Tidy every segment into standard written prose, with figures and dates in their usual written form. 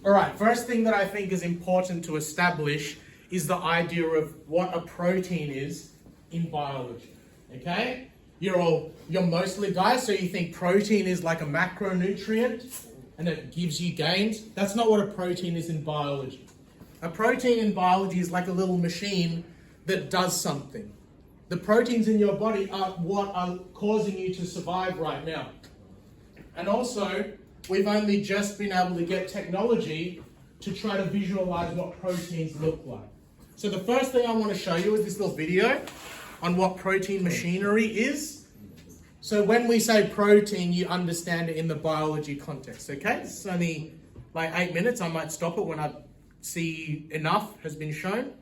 All right, first thing that I think is important to establish is the idea of what a protein is in biology. Okay? You're mostly guys, so you think protein is like a macronutrient and it gives you gains. That's not what a protein is in biology. A protein in biology is like a little machine that does something. The proteins in your body are what are causing you to survive right now. And also, we've only just been able to get technology to try to visualize what proteins look like. So the first thing I want to show you is this little video on what protein machinery is. So when we say protein, you understand it in the biology context, okay? It's only like 8 minutes. I might stop it when I see enough has been shown.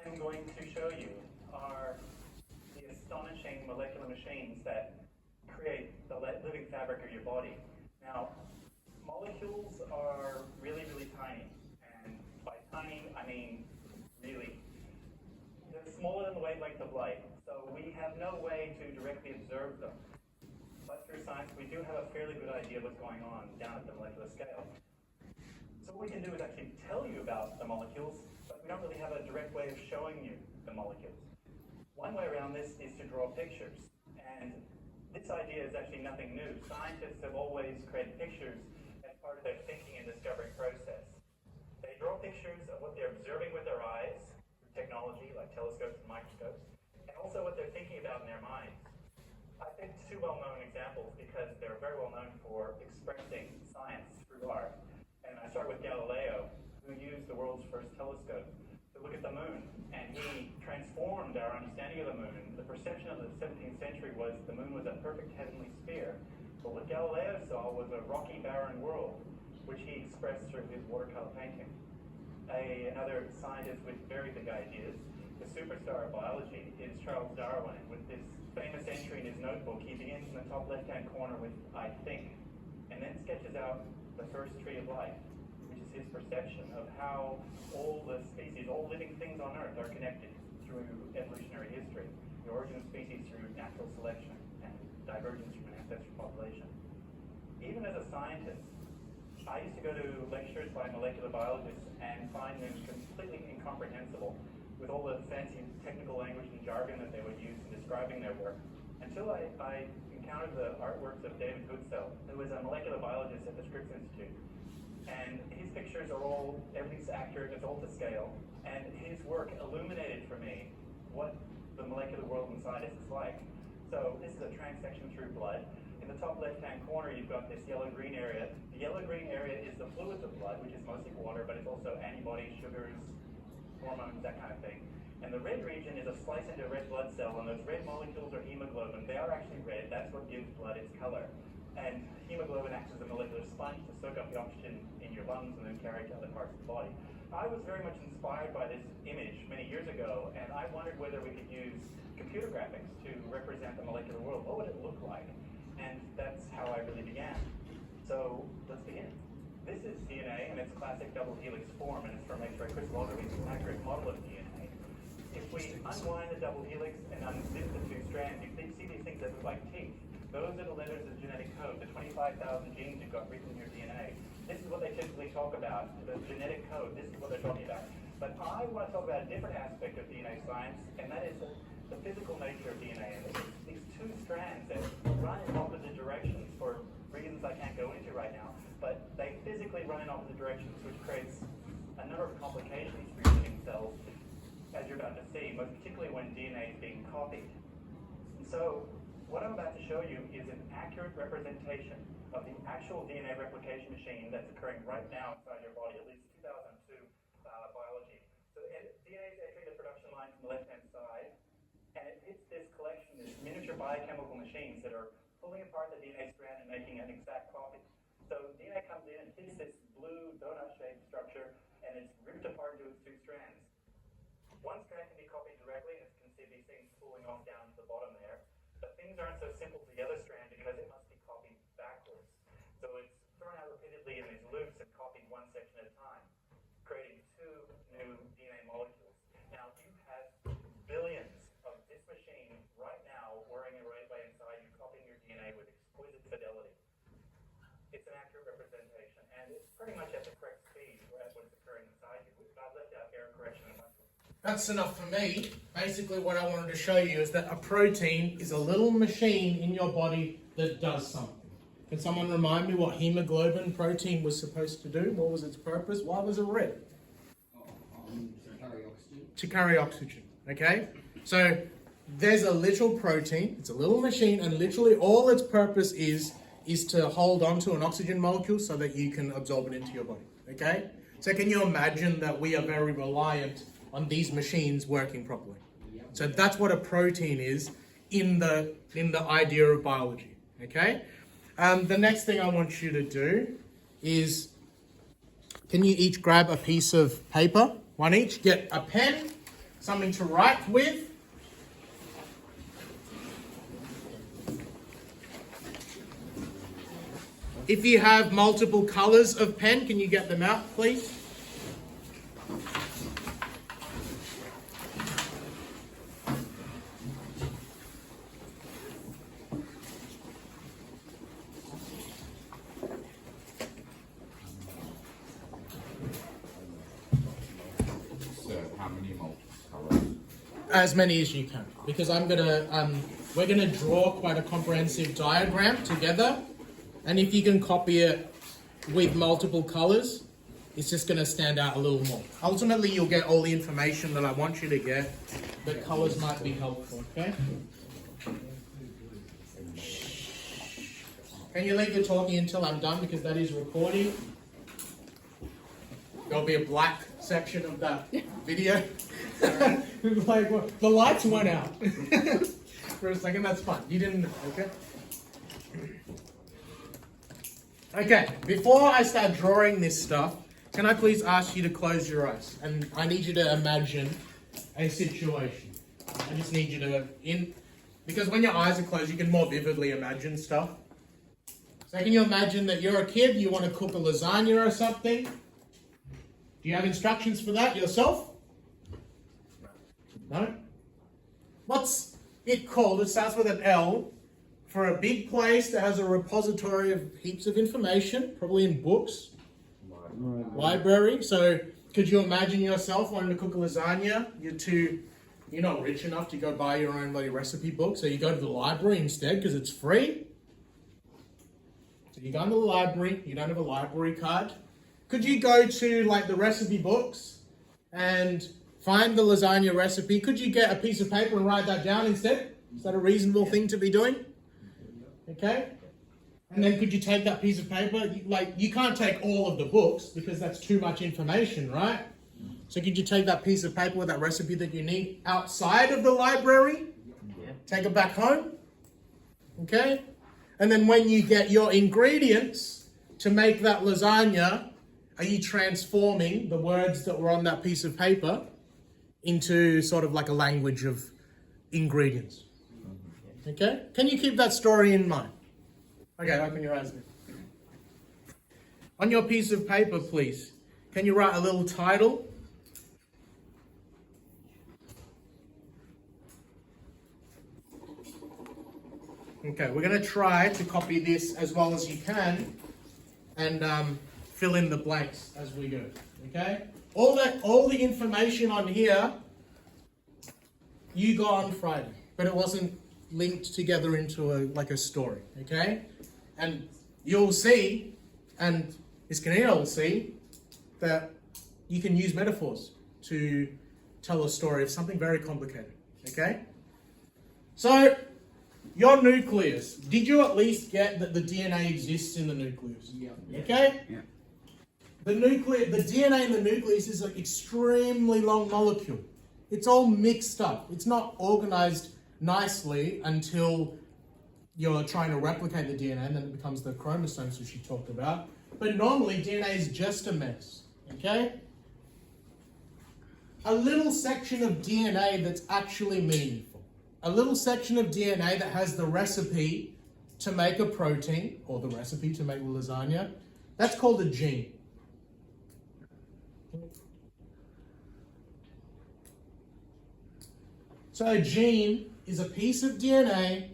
I'm going to show you are the astonishing molecular machines that create the living fabric of your body. Now, molecules are really, really tiny. And by tiny, I mean really. They're smaller than the wavelength of light, so we have no way to directly observe them. But through science, we do have a fairly good idea of what's going on down at the molecular scale. So what we can do is actually tell you about the molecules, but we don't really have a direct way of showing you the molecules. One way around this is to draw pictures. And this idea is actually nothing new. Scientists have always created pictures as part of their thinking and discovery process. They draw pictures of what they're observing with their eyes, through technology like telescopes and microscopes, and also what they're thinking about in their minds. I picked two well-known examples because they're very well known for expressing science through art. And I start with Galileo, who used the world's first telescope to look at the moon. And he transformed our understanding of the moon. The perception of the 17th century was the moon was a perfect heavenly sphere. But what Galileo saw was a rocky, barren world, which he expressed through his watercolor painting. Another scientist with very big ideas, the superstar of biology, is Charles Darwin. With this famous entry in his notebook, he begins in the top left-hand corner with, "I think," and then sketches out the first tree of life, which is his perception of how all the species, all living things on Earth are connected through evolutionary history, the origin of species through natural selection and divergence from an ancestral population. Even as a scientist, I used to go to lectures by molecular biologists and find them completely incomprehensible with all the fancy technical language and jargon that they would use in describing their work, until I encountered the artworks of David Goodsell, who was a molecular biologist at the Scripps Institute. And his pictures are all, everything's accurate, it's all to scale. And his work illuminated for me what the molecular world inside us is like. So this is a transection through blood. In the top left-hand corner, you've got this yellow-green area. The yellow-green area is the fluids of blood, which is mostly water, but it's also antibodies, sugars, hormones, that kind of thing. And the red region is a slice into a red blood cell, and those red molecules are hemoglobin. They are actually red. That's what gives blood its color. And hemoglobin acts as a molecular sponge to soak up the oxygen in your lungs and then carry it to other parts of the body. I was very much inspired by this image many years ago, and I wondered whether we could use computer graphics to represent the molecular world. What would it look like? And that's how I really began. So let's begin. This is DNA in its classic double helix form, and it's from X-ray crystallography. It's an accurate model of DNA. If we unwind the double helix and unzip the two strands, you see these things that look like teeth. Those are the letters of genetic code, the 25,000 genes you've got written in your DNA. This is what they typically talk about, the genetic code. This is what they're talking about. But I want to talk about a different aspect of DNA science, and that is the physical nature of DNA. And it's these two strands that run in opposite directions for reasons I can't go into right now, but they physically run in opposite directions, which creates a number of complications for your living cells, as you're about to see, most particularly when DNA is being copied. So what I'm about to show you is an accurate representation of the actual DNA replication machine that's occurring right now inside your body, at least 2002 biology. So DNA is entering the production line from the left-hand side, and it hits this collection, these miniature biochemical machines that are pulling apart the DNA strand and making an exact copy. So DNA comes in and hits this blue donut-shaped structure, and it's ripped apart into its two strands. One strand can be copied directly, and you can see these things pulling off down to the bottom there. But things aren't so simple for the other strand because it must be copied backwards. So it's thrown out repeatedly in these loops, it's an accurate representation, and it's pretty much at the correct speed at what's occurring inside you. I've left out error correction and much. That's enough for me. Basically what I wanted to show you is that a protein is a little machine in your body that does something. Can someone remind me what hemoglobin protein was supposed to do? What was its purpose? Why was it red? To carry oxygen. To carry oxygen, okay? So there's a little protein, it's a little machine, and literally all its purpose is to hold on to an oxygen molecule so that you can absorb it into your body, okay? So can you imagine that we are very reliant on these machines working properly? So that's what a protein is in the idea of biology, okay? The next thing I want you to do is, can you each grab a piece of paper, one each, get a pen, something to write with. If you have multiple colors of pen, can you get them out, please? So how many multicolours? As many as you can, because we're gonna draw quite a comprehensive diagram together, and if you can copy it with multiple colors, it's just gonna stand out a little more. Ultimately, you'll get all the information that I want you to get, but colors might be helpful, okay? Can you leave the talking until I'm done, because that is recording? There'll be a black section of that video. Like, well, the lights went out for a second. That's fine. You didn't know, okay? Okay, before I start drawing this stuff, can I please ask you to close your eyes? And I need you to imagine a situation. I just need you to, because when your eyes are closed, you can more vividly imagine stuff. So can you imagine that you're a kid, you want to cook a lasagna or something? Do you have instructions for that yourself? No? What's it called? It starts with an L. For a big place that has a repository of heaps of information, probably in books. Library. So could you imagine yourself wanting to cook a lasagna? You're not rich enough to go buy your own bloody recipe book, so you go to the library instead because it's free. So you go to the library, you don't have a library card. Could you go to like the recipe books and find the lasagna recipe? Could you get a piece of paper and write that down instead? Is that a reasonable thing to be doing? Okay? And then could you take that piece of paper? You can't take all of the books because that's too much information, right? So could you take that piece of paper with that recipe that you need outside of the library? Take it back home? Okay? And then when you get your ingredients to make that lasagna, are you transforming the words that were on that piece of paper into sort of like a language of ingredients? Okay? Can you keep that story in mind? Okay, open your eyes now. On your piece of paper, please, can you write a little title? Okay, we're going to try to copy this as well as you can and fill in the blanks as we go. Okay? All the information on here you got on Friday, but it wasn't linked together into a story. Okay? And you'll see, and Ms. Kanina will see, that you can use metaphors to tell a story of something very complicated. Okay? So, your nucleus. Did you at least get that the DNA exists in the nucleus? Yeah. Okay? Yeah. The DNA in the nucleus is an extremely long molecule. It's all mixed up. It's not organized nicely until you're trying to replicate the DNA, and then it becomes the chromosomes which you talked about. But normally DNA is just a mess. Okay? A little section of DNA that's actually meaningful. A little section of DNA that has the recipe to make a protein, or the recipe to make lasagna, that's called a gene. So a gene is a piece of DNA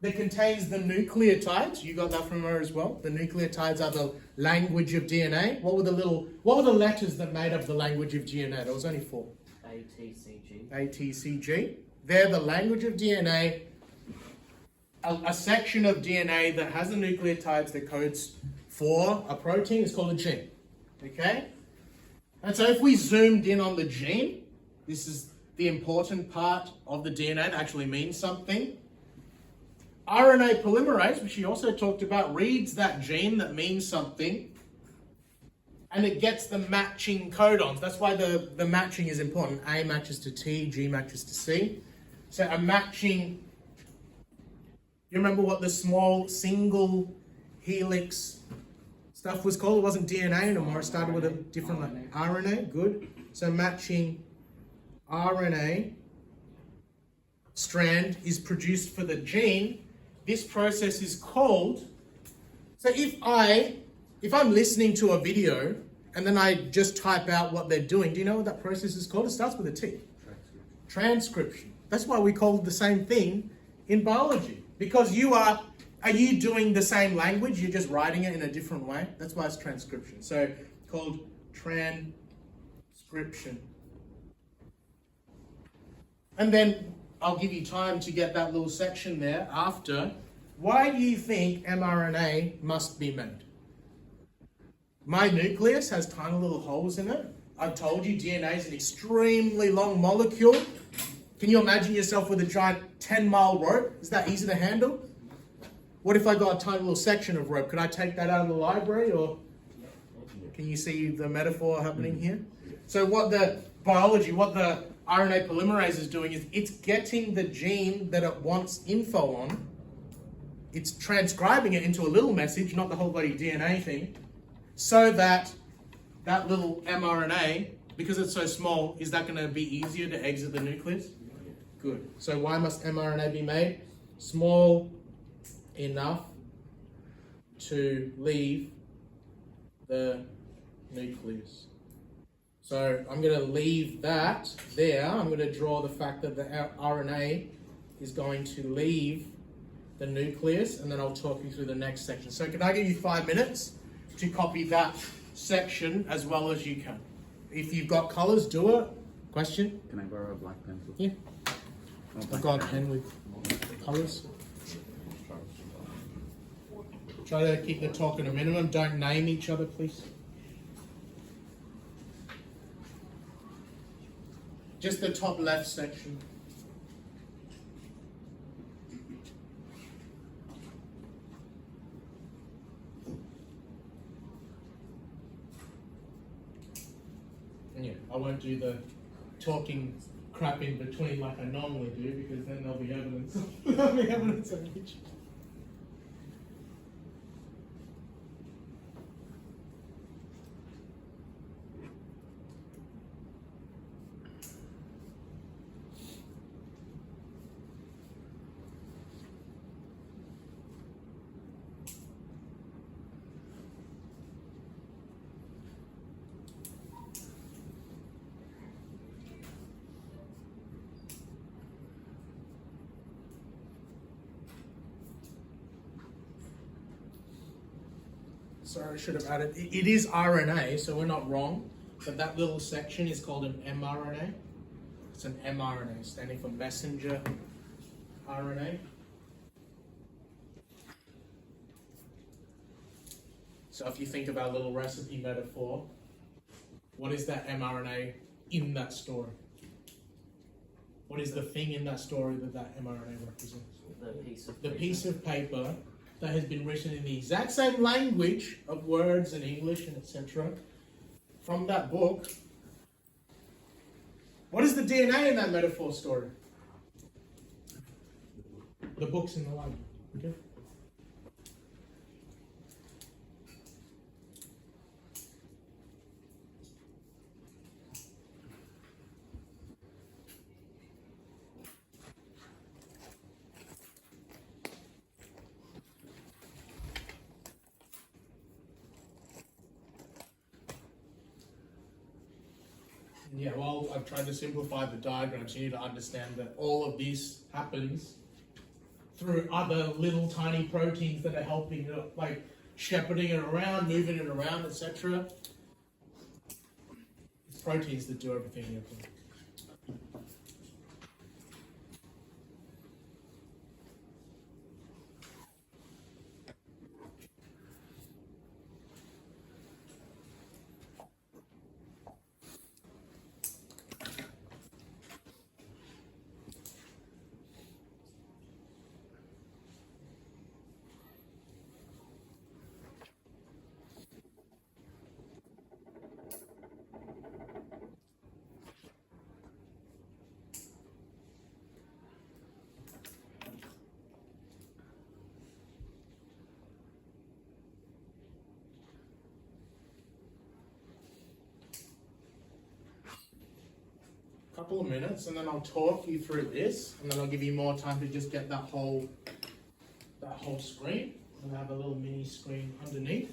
that contains the nucleotides. You got that from her as well. The nucleotides are the language of DNA. What were the letters that made up the language of DNA? There was only 4. A, T, C, G. A, T, C, G. They're the language of DNA. A section of DNA that has the nucleotides that codes for a protein is called a gene. Okay? And so if we zoomed in on the gene, this is the important part of the DNA that actually means something. RNA polymerase, which he also talked about, reads that gene that means something, and it gets the matching codons. That's why the matching is important. A matches to T, G matches to C. So a matching, you remember what the small single helix stuff was called? It wasn't DNA anymore, it started with a different RNA, good. So matching RNA strand is produced for the gene. This process is called, so if I'm listening to a video and then I just type out what they're doing, do you know what that process is called? It starts with a T. Transcription. That's why we call it the same thing in biology. Because are you doing the same language? You're just writing it in a different way. That's why it's transcription. So called transcription. And then I'll give you time to get that little section there after. Why do you think mRNA must be made? My nucleus has tiny little holes in it. I've told you DNA is an extremely long molecule. Can you imagine yourself with a giant 10-mile rope? Is that easy to handle? What if I got a tiny little section of rope? Could I take that out of the library, or can you see the metaphor happening here? So what the RNA polymerase is doing is it's getting the gene that it wants info on. It's transcribing it into a little message, not the whole bloody DNA thing, so that that little mRNA, because it's so small, is that going to be easier to exit the nucleus? Good. So why must mRNA be made? Small enough to leave the nucleus. So I'm going to leave that there. I'm going to draw the fact that the RNA is going to leave the nucleus, and then I'll talk you through the next section. So can I give you 5 minutes to copy that section as well as you can? If you've got colours, do it. Question? Can I borrow a black pencil? Yeah. I've got a pen with colours. Try to keep the talk at a minimum. Don't name each other, please. Just the top left section. And yeah, I won't do the talking crap in between like I normally do, because then there'll be evidence. There'll be evidence of each. Sorry, I should have added. It is RNA, so we're not wrong. But that little section is called an mRNA. It's an mRNA, standing for messenger RNA. So if you think of our little recipe metaphor, what is that mRNA in that story? What is the thing in that story that that mRNA represents? The piece of paper that has been written in the exact same language of words and English and etc. from that book. What is the DNA in that metaphor story? The books in the library. Okay? Yeah, well, I've tried to simplify the diagram so you need to understand that all of this happens through other little tiny proteins that are helping it, like shepherding it around, moving it around, etc. It's proteins that do everything in your body. Couple of minutes, and then I'll talk you through this, and then I'll give you more time to just get that whole screen. And I have a little mini screen underneath,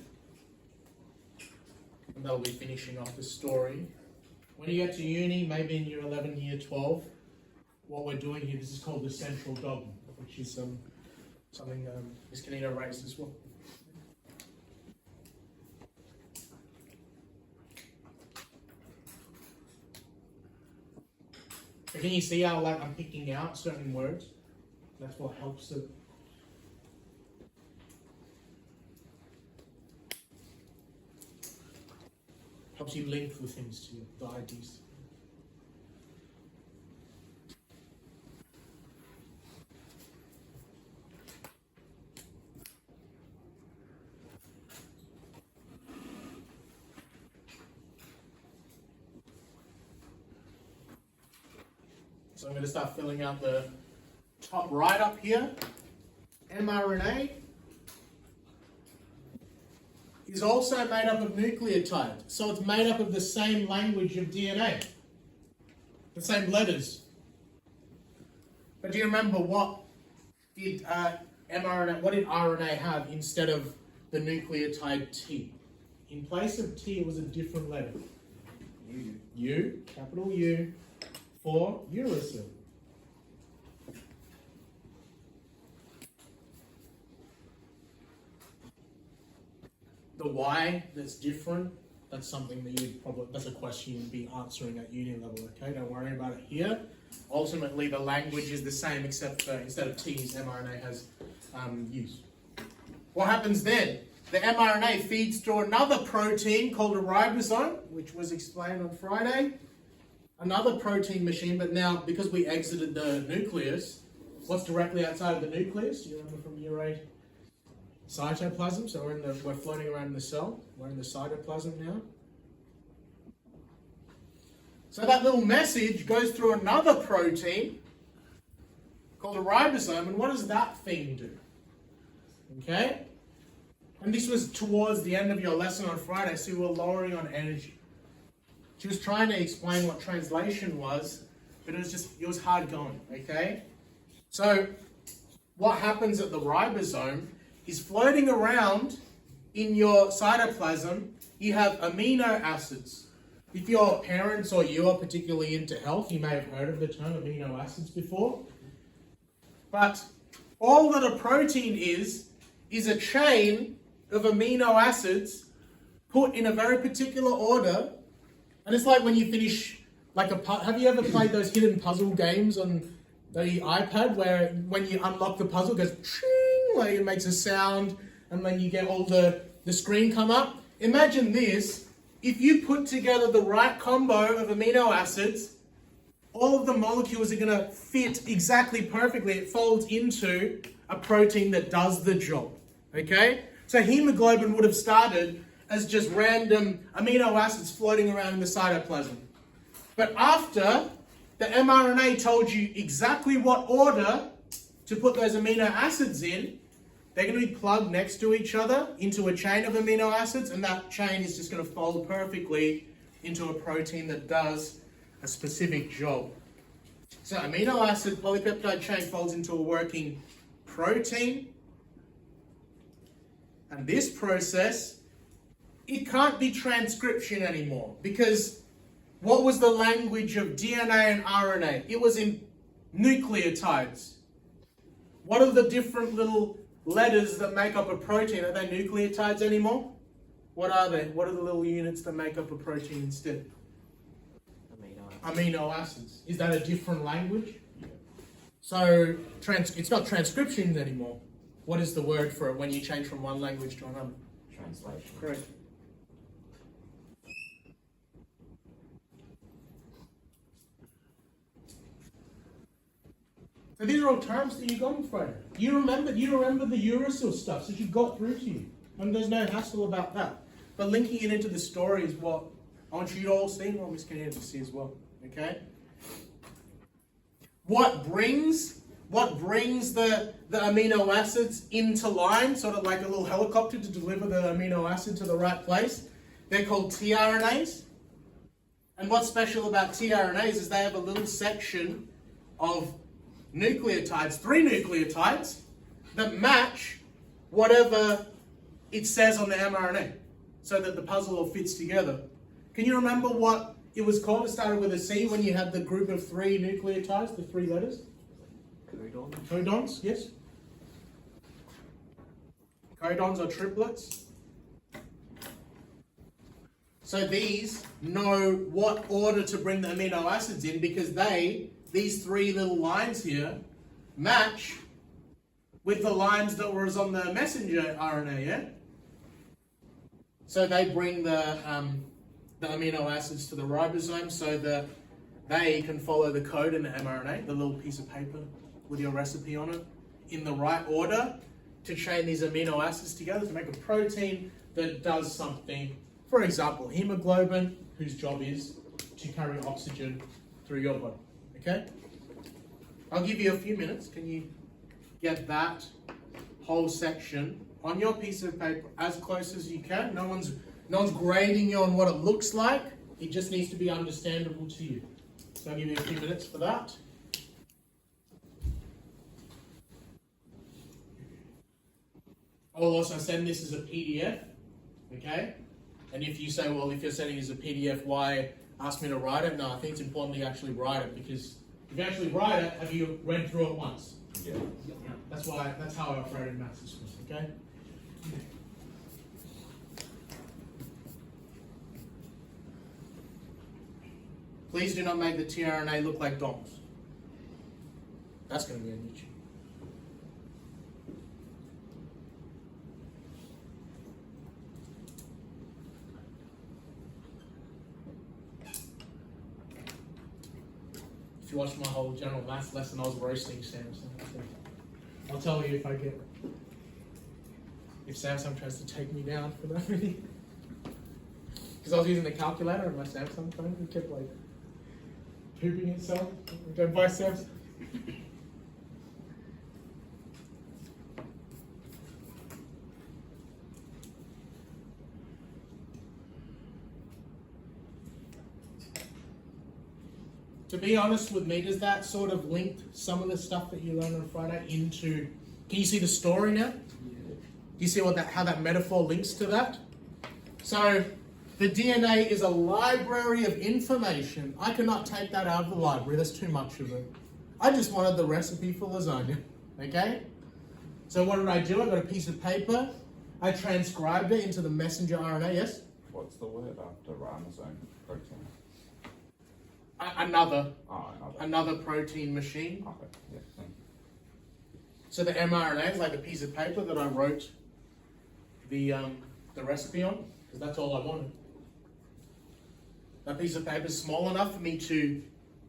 and that'll be finishing off the story. When you get to uni, maybe in year 11, year 12, what we're doing here, this is called the central dogma, which is something Ms. Canino raised as well. So can you see how I'm picking out certain words? That's what helps it. Helps you link the things to the ideas. So I'm going to start filling out the top right up here. mRNA is also made up of nucleotide. So it's made up of the same language of DNA. The same letters. But do you remember what did RNA have instead of the nucleotide T? In place of T, it was a different letter. U, capital U. For uracil. The Y that's different, that's something that that's a question you'd be answering at uni level, okay? Don't worry about it here. Ultimately, the language is the same, except for instead of T's, mRNA has U's. What happens then? The mRNA feeds through another protein called a ribosome, which was explained on Friday. Another protein machine, but now because we exited the nucleus, what's directly outside of the nucleus? Do you remember from year 8? Cytoplasm. So we're floating around in the cell. We're in the cytoplasm now. So that little message goes through another protein called a ribosome, and what does that thing do? Okay? And this was towards the end of your lesson on Friday, so we were lowering on energy. She was trying to explain what translation was, but it was hard going, okay? So what happens at the ribosome is floating around in your cytoplasm, you have amino acids. If your parents or you are particularly into health, you may have heard of the term amino acids before. But all that a protein is a chain of amino acids put in a very particular order. And it's like when you finish, have you ever played those hidden puzzle games on the iPad where when you unlock the puzzle, it goes ching, like it makes a sound, and then you get all the screen come up? Imagine this, if you put together the right combo of amino acids, all of the molecules are going to fit exactly perfectly. It folds into a protein that does the job, okay? So hemoglobin would have started as just random amino acids floating around in the cytoplasm. But after the mRNA told you exactly what order to put those amino acids in, they're going to be plugged next to each other into a chain of amino acids, and that chain is just going to fold perfectly into a protein that does a specific job. So amino acid polypeptide chain folds into a working protein. And this process, it can't be transcription anymore, because what was the language of DNA and RNA? It was in nucleotides. What are the different little letters that make up a protein? Are they nucleotides anymore? What are they? What are the little units that make up a protein instead? Amino acids. Is that a different language? So it's not transcription anymore. What is the word for it when you change from one language to another? Translation. Correct. So these are all terms that you got in Friday. You remember the Uracil stuff, so you got through to you. And there's no hassle about that. But linking it into the story is what I want you to all see and what Miss Kennedy to see as well. Okay? What brings the amino acids into line, sort of like a little helicopter to deliver the amino acid to the right place? They're called tRNAs. And what's special about tRNAs is they have a little section of nucleotides, 3 nucleotides, that match whatever it says on the mRNA, so that the puzzle all fits together. Can you remember what it was called? It started with a C when you had the group of 3 nucleotides, the 3 letters? Codons. Codons, yes. Codons are triplets. So these know what order to bring the amino acids in because these 3 little lines here, match with the lines that was on the messenger RNA, yeah? So they bring the amino acids to the ribosome so that they can follow the code in the mRNA, the little piece of paper with your recipe on it, in the right order to chain these amino acids together to make a protein that does something. For example, hemoglobin, whose job is to carry oxygen through your body. Okay? I'll give you a few minutes. Can you get that whole section on your piece of paper as close as you can? No one's grading you on what it looks like. It just needs to be understandable to you. So I'll give you a few minutes for that. I'll also send this as a PDF. Okay? And if you say, well, if you're sending it as a PDF, why ask me to write it? No, I think it's important that you actually write it because if you actually write it, have you read through it once? Yeah. That's how I operate in maths school, okay? Please do not make the tRNA look like dongs. That's going to be on YouTube. If you watch my whole general maths lesson, I was roasting Samsung. I'll tell you if Samsung tries to take me down for that video. Because I was using the calculator on my Samsung phone and kept like pooping itself. Don't buy Samsung. To be honest with me, does that sort of link some of the stuff that you learned on Friday into... Can you see the story now? Do you see how that metaphor links to that? So, the DNA is a library of information. I cannot take that out of the library. There's too much of it. I just wanted the recipe for lasagna. Okay? So what did I do? I got a piece of paper. I transcribed it into the messenger RNA. Yes? What's the word after ribosome protein? Another protein machine. Okay, yeah, thank you. So the mRNA is like a piece of paper that I wrote the recipe on, because that's all I wanted. That piece of paper is small enough for me to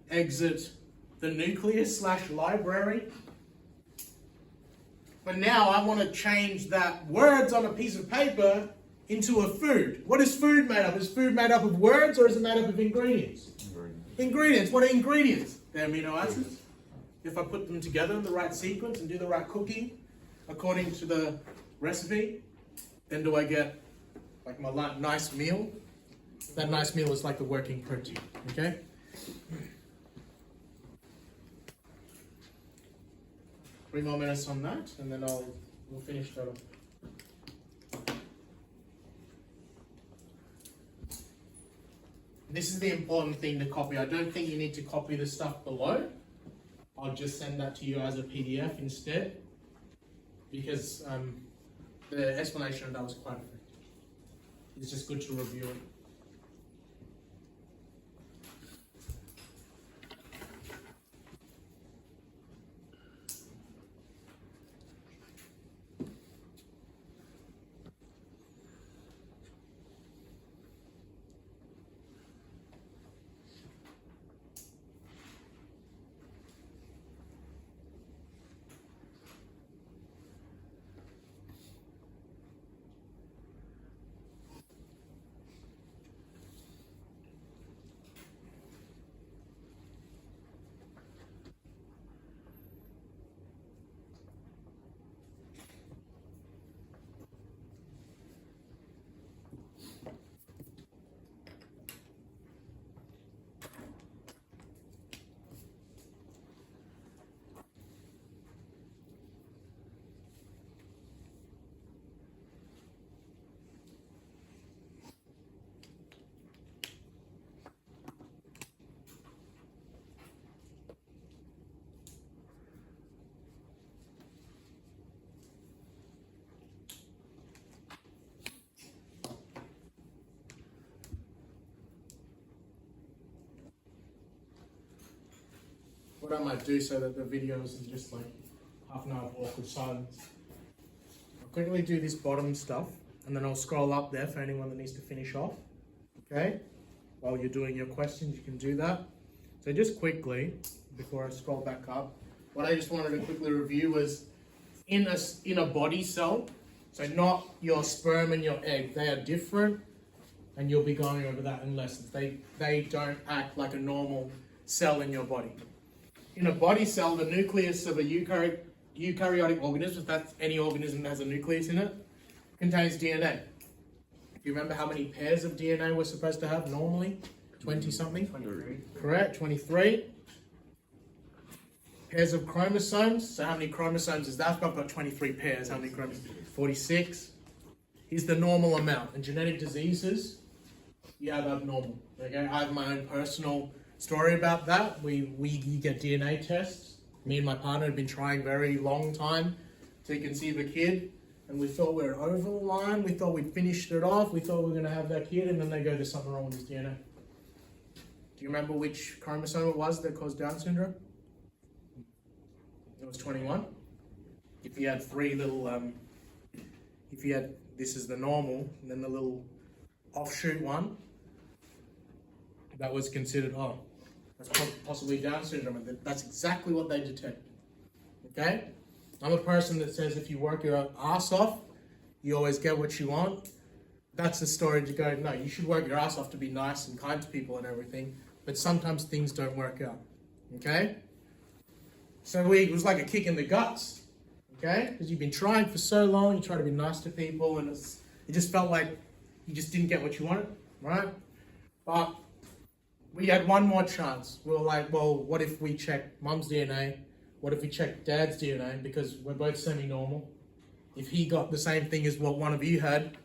exit the nucleus / library. But now I want to change that words on a piece of paper into a food. What is food made of? Is food made up of words or is it made up of ingredients? Ingredients. What are ingredients? They're amino acids. If I put them together in the right sequence and do the right cooking according to the recipe, then do I get like my nice meal? That nice meal is like the working protein. Okay? 3 more minutes on that, and then we'll finish that up. This is the important thing to copy. I don't think you need to copy the stuff below. I'll just send that to you as a PDF instead. because the explanation of that was quite effective. It's just good to review it. What I might do so that the video isn't just like half an hour of awkward silence. I'll quickly do this bottom stuff and then I'll scroll up there for anyone that needs to finish off. Okay? While you're doing your questions, you can do that. So just quickly, before I scroll back up, what I just wanted to quickly review was in a body cell, so not your sperm and your egg, they are different, and you'll be going over that in lessons. They don't act like a normal cell in your body. In a body cell, the nucleus of a eukaryotic organism, if that's any organism that has a nucleus in it, contains DNA. Do you remember how many pairs of DNA we're supposed to have normally? 20 something? 23. Correct, 23. Pairs of chromosomes. So how many chromosomes is that? I've got 23 pairs. How many chromosomes? 46. Is the normal amount. In genetic diseases, you have abnormal. Okay, I have my own personal story about that. You get DNA tests. Me and my partner had been trying very long time to conceive a kid, and we thought we were over the line. We thought we'd finished it off. We thought we were going to have that kid, and then they go, there's something wrong with his DNA. Do you remember which chromosome it was that caused Down syndrome? It was 21. If you had three little, this is the normal, and then the little offshoot one, that was considered, that's possibly Down syndrome, and that's exactly what they detected. Okay? I'm a person that says if you work your ass off, you always get what you want. That's the story to go, no, you should work your ass off to be nice and kind to people and everything, but sometimes things don't work out. Okay? So it was like a kick in the guts. Okay? Because you've been trying for so long, you try to be nice to people, and it just felt like you just didn't get what you wanted, right? But we had one more chance. We were like, well, what if we check mum's DNA? What if we check dad's DNA? Because we're both semi-normal. If he got the same thing as what one of you had,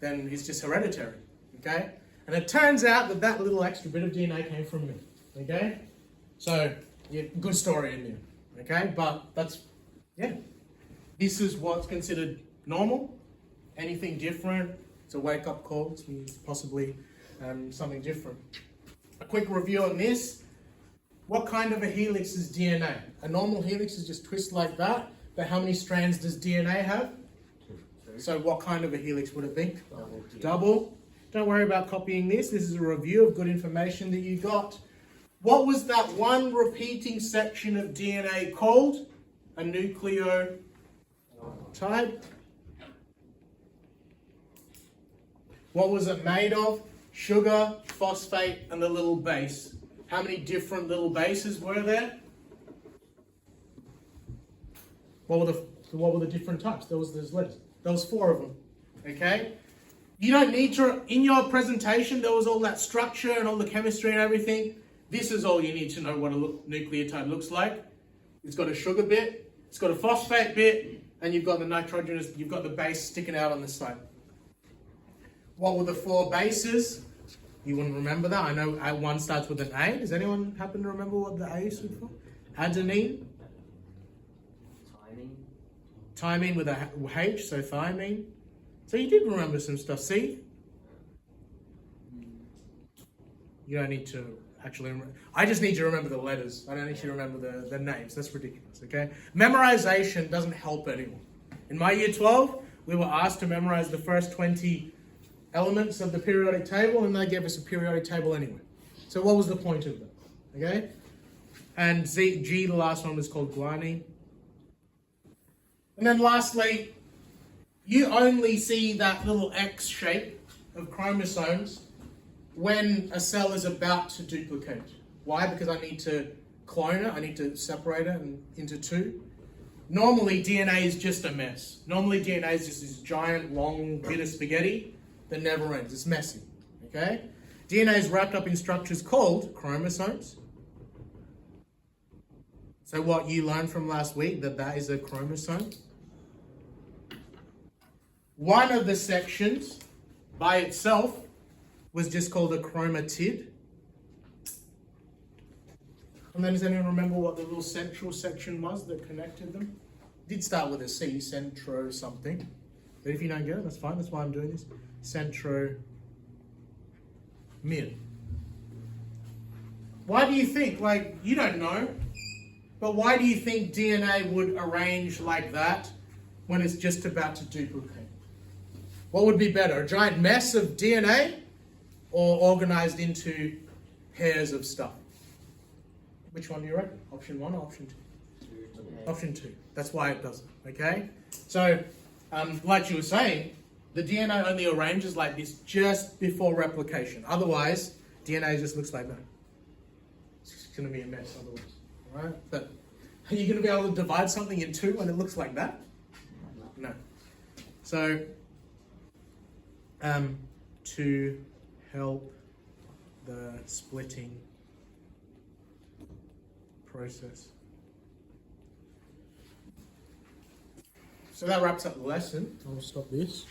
then it's just hereditary, okay? And it turns out that little extra bit of DNA came from me, okay? So, yeah, good story in there, okay? But this is what's considered normal. Anything different, it's a wake-up call. It's possibly something different. A quick review on this. What kind of a helix is DNA? A normal helix is just twist like that, but how many strands does DNA have? So what kind of a helix would it be? Double. Don't worry about copying this. This is a review of good information that you got. What was that one repeating section of DNA called? A nucleotide. What was it made of? Sugar, phosphate, and the little base. How many different little bases were there? What were the different types? Those letters. There was 4 of them. Okay? You don't need to, in your presentation, there was all that structure and all the chemistry and everything. This is all you need to know what a nucleotide looks like. It's got a sugar bit, it's got a phosphate bit, and you've got the nitrogenous, you've got the base sticking out on the side. What were the 4 bases? You wouldn't remember that. I know one starts with an A. Does anyone happen to remember what the A stood for? Adenine. Thymine with a H, so thymine. So you did remember some stuff. See? You don't need to actually remember. I just need you to remember the letters. I don't need you to remember the names. That's ridiculous, okay? Memorization doesn't help anyone. In my year 12, we were asked to memorize the first 20 elements of the periodic table, and they gave us a periodic table anyway. So what was the point of that? Okay? And G, the last one, was called guanine. And then lastly, you only see that little X shape of chromosomes when a cell is about to duplicate. Why? Because I need to clone it, I need to separate it into two. Normally, DNA is just a mess. Normally, DNA is just this giant, long bit of spaghetti that never ends. It's messy, okay? DNA is wrapped up in structures called chromosomes. So what you learned from last week, that is a chromosome. One of the sections by itself was just called a chromatid. And then does anyone remember what the little central section was that connected them? It did start with a C, centro something. But if you don't get it, that's fine. That's why I'm doing this. Centromere. Why do you think, like, you don't know, but why do you think DNA would arrange like that when it's just about to duplicate? What would be better, a giant mess of DNA or organized into pairs of stuff? Which one do you reckon? Option 1 or option 2? Option 2. That's why it doesn't, okay? So, like you were saying, the DNA only arranges like this just before replication. Otherwise, DNA just looks like that. It's going to be a mess otherwise, right? But are you going to be able to divide something in two when it looks like that? No. So, to help the splitting process. So that wraps up the lesson. I'll stop this.